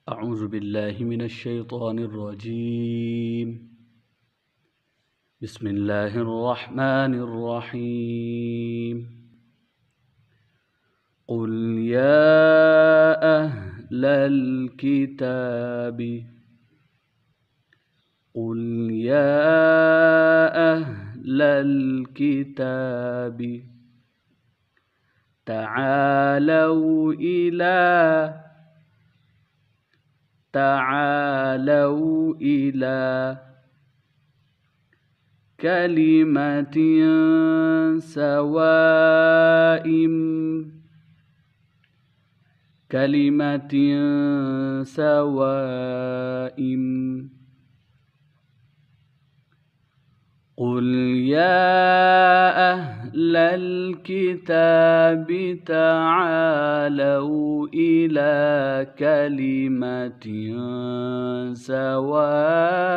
أعوذ بالله من الشيطان الرجيم. بسم الله الرحمن الرحيم. قل يا أهل الكتاب قل يا أهل الكتاب تعالوا إلى كلمة سواء قل يا أهل الكتاب تعالوا إلى كلمة سواء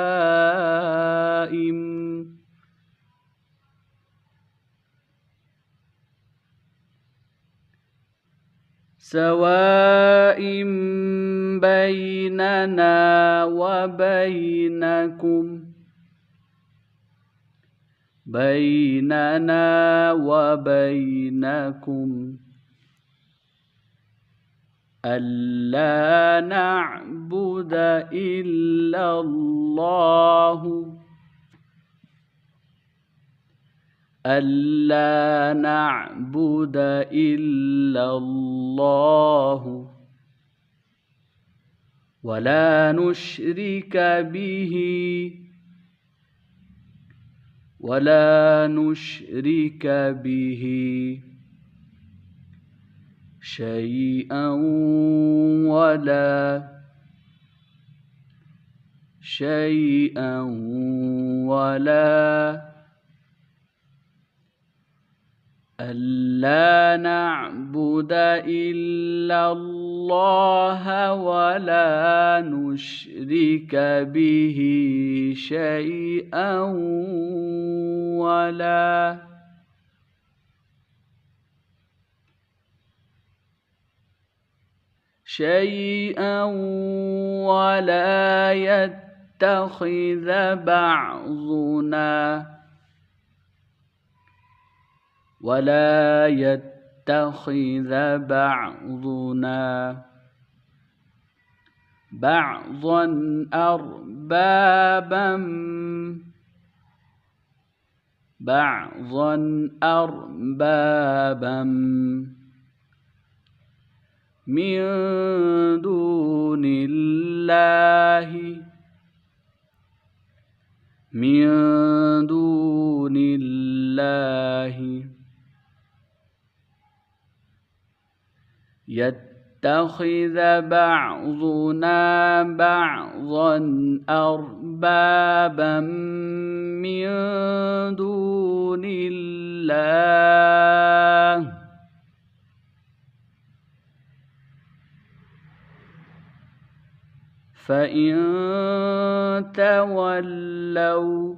بيننا وبينكم ألا نعبد إلا الله ولا نشرك به شيئا ولا ألا نعبد إلا الله ولا نشرك به شيئا ولا يتخذ بعضنا بعضا أربابا من دون الله يتخذ بعضنا بعضا أربابا من دون الله فإن تولوا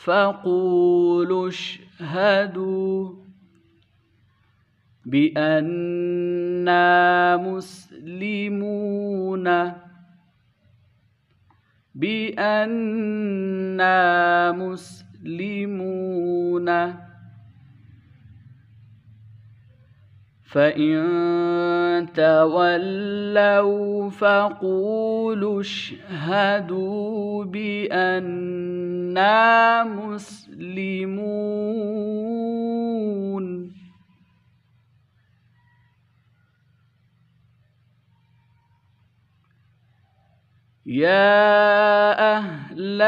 فقولوا اشهدوا بأننا مسلمون فإن تولوا فقولوا اشهدوا بأننا مسلمون يا أهل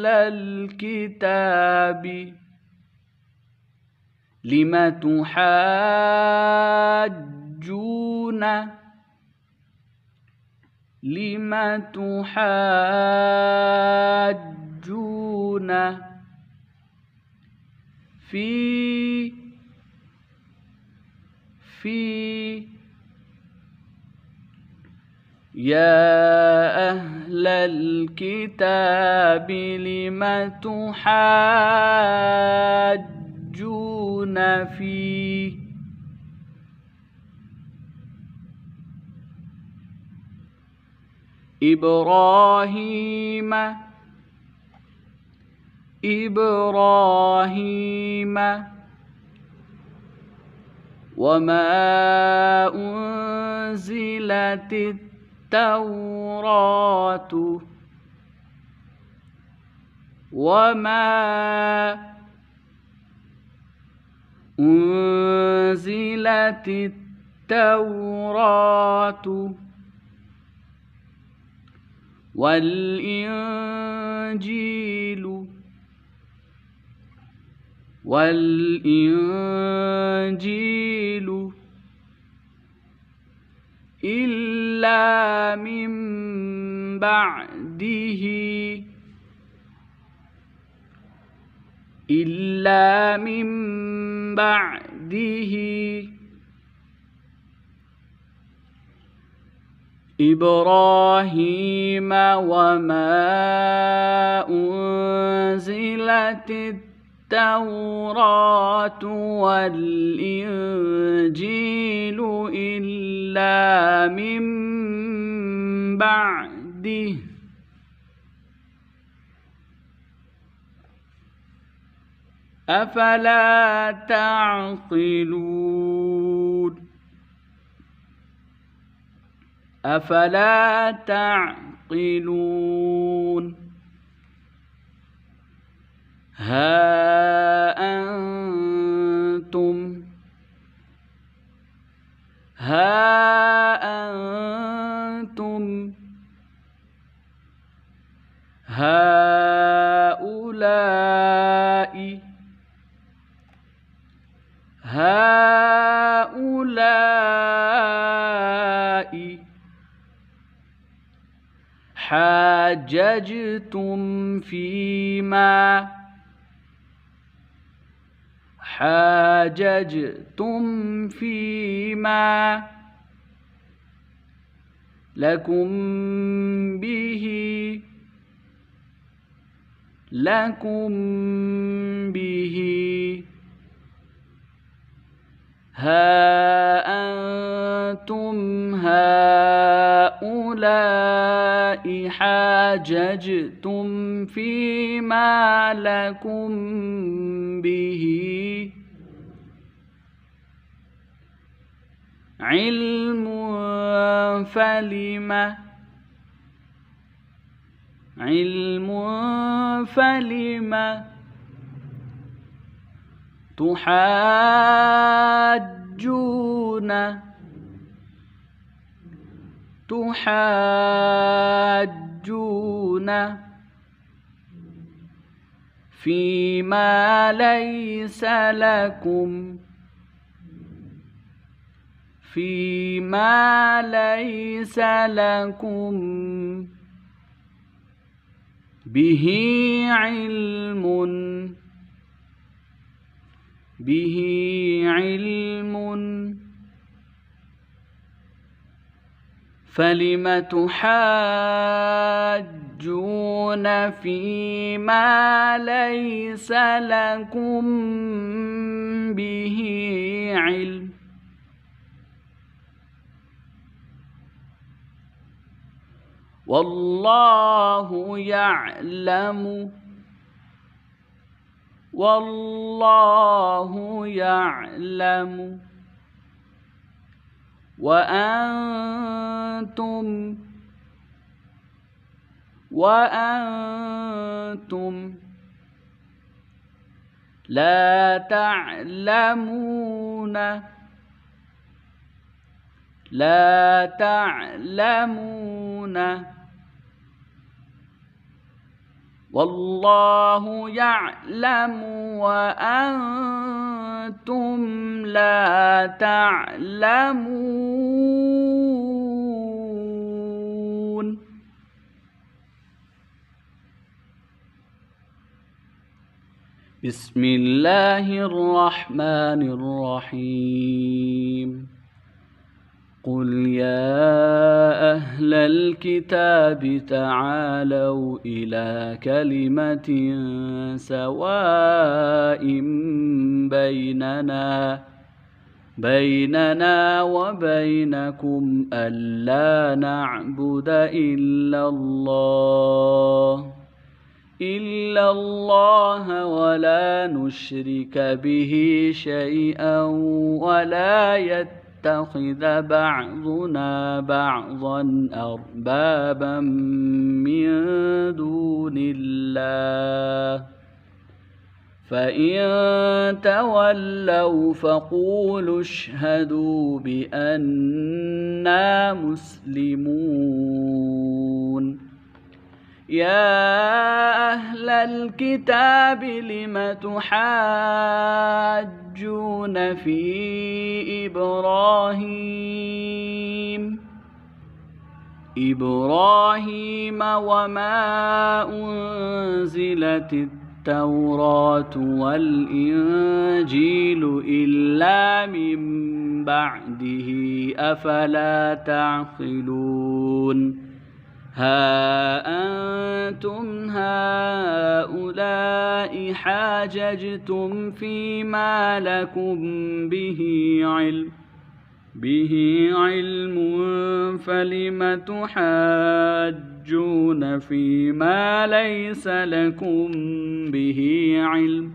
الكتاب لم تحاجون في يا أهل الكتاب لم تحاجون في إبراهيم وما أنزلت التوراة والإنجيل إلا من بعده إبراهيم وما أنزلت التوراة والإنجيل إلا من بعده أفلا تعقلون ها أنتم هؤلاء حاججتم فيما لكم به ها أنتم هؤلاء حاججتم فيما لكم به علم فلم تحاجون فيما ليس لكم به علم فلم تحاجون فيما ليس لكم به علم والله يعلم وأنتم لا تعلمون والله يعلم وأنتم لا تعلمون. بسم الله الرحمن الرحيم. الكتاب تعالوا إلى كلمة سواء بيننا وبينكم ألا نعبد إلا الله ولا نشرك به شيئا ولا يتخذ بعضنا بعضا أربابا من دون الله فإن تولوا فقولوا اشهدوا بأننا مسلمون. يا أهل الكتاب لم تحاجون في إبراهيم وما أنزلت التوراة والإنجيل إلا من بعده أفلا تعقلون. ها أنتم هؤلاء حاججتم فيما لكم به علم فلم تحاجون فيما ليس لكم به علم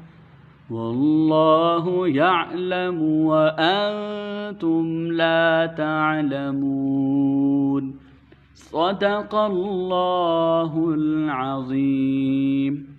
والله يعلم وأنتم لا تعلمون. صدق الله العظيم.